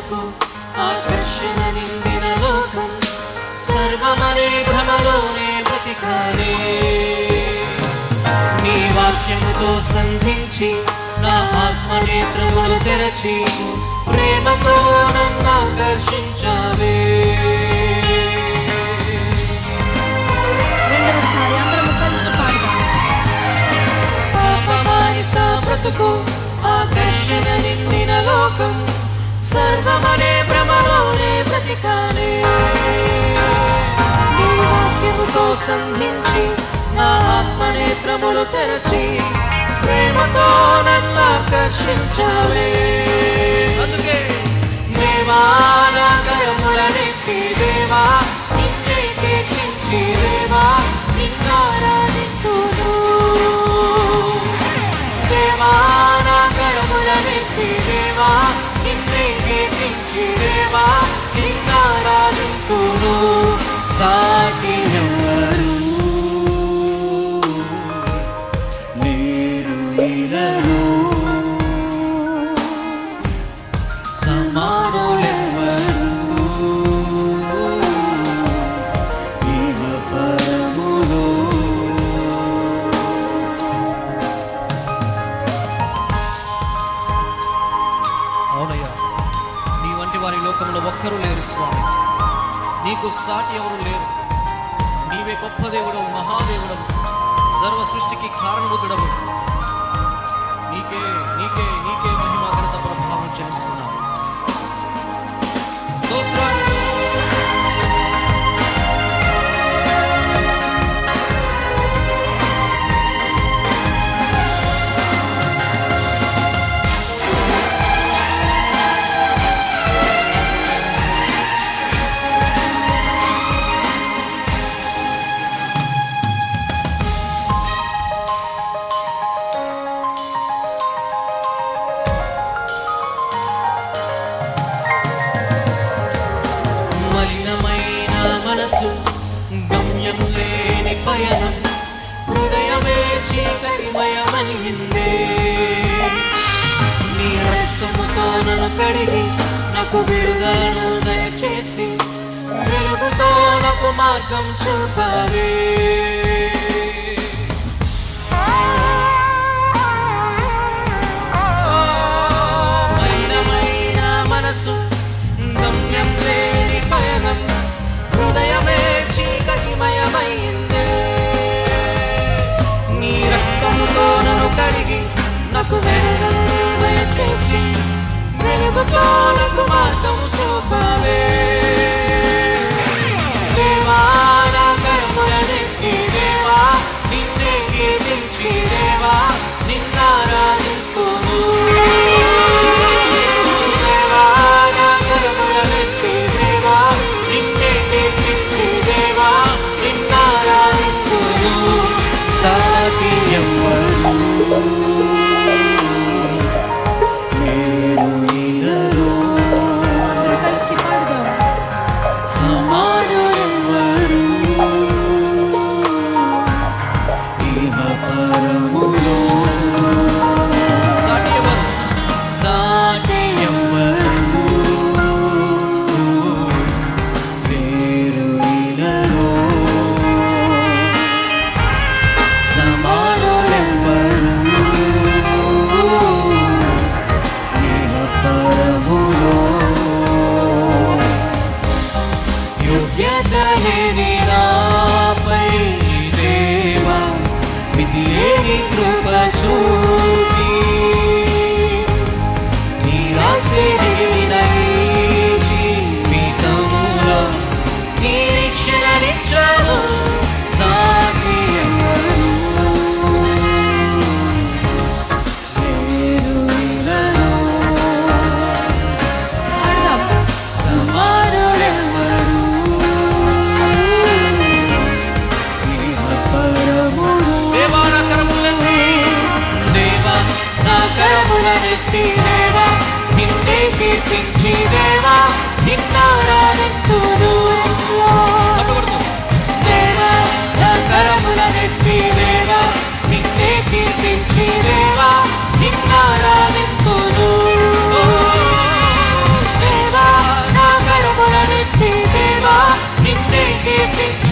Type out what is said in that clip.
బ్రతుకు ఆకర్షణ నిండిన లోకం సర్వమనే భ్రమలోనే బ్రతికానే నీ వాక్యముతో సంధించి నా ఆత్మనేత్రములు తెరచి ప్రేమతో నన్ను ఆకర్షించావే బ్రతుకు ఆకర్షణ నిండిన లోకం సర్వమనే భ్రమలోనే బ్రతికానే నీ వాక్యముతో సంధించి నా ఆత్మనేత్రములు తెరచి ప్రేమతో నన్ను ఆకర్షించావే అందుకే దేవా నా కరములనెత్తి దేవా నిన్నే కీర్తించి దేవా నిన్ను ఆరాధింతును దేవా నా కరములనెత్తి దేవా నిన్నే కీర్తించి దేవా నిన్ను ఆరాధింతును సాటి ఎవరు ఒక్కరు లేరు స్వామి, నీకు సాటి ఎవరు లేరు. నీవే గొప్ప దేవుడు, మహాదేవుడవు, సర్వ సృష్టికి కారణభూతుడవు. నీకే నీకే నీకే మహిమ ఘనత ప్రభావం చెల్లిస్తున్నావు. స్తోత్రం. మనసు గమ్యం లేని పయనం హృదయమే చీకటిమయమైందే నీ రక్తముతో నన్ను కడిగి నాకు విడుదలను దయచేసి వెలుగుతో నాకు మార్గం చూపావే మలినమైన మనసు గమ్యం లేని పయనం హృదయమే చీకటిమయమైందే నీ రక్తముతో నన్ను కడిగి నాకు వెలుగును దయచేసి వెలుగుతో నాకు మార్గం చూపావే దేవా నా కరములనెత్తి దేవా నిన్నే కీర్తించి దేవా నిన్ను ఆరాధింతును దేవా నా కరములనెత్తి దేవా నిన్నే కీర్తించి దేవా నిన్ను ఆరాధింతును సాటి ఎవరు దేవా నిన్నే కీర్తించి దేవా నిన్ను ఆరాధింతును దేవా నా కరములనెత్తి దేవా నిన్నే కీర్తించి దేవా నిన్ను ఆరాధింతును దేవా కీర్తించి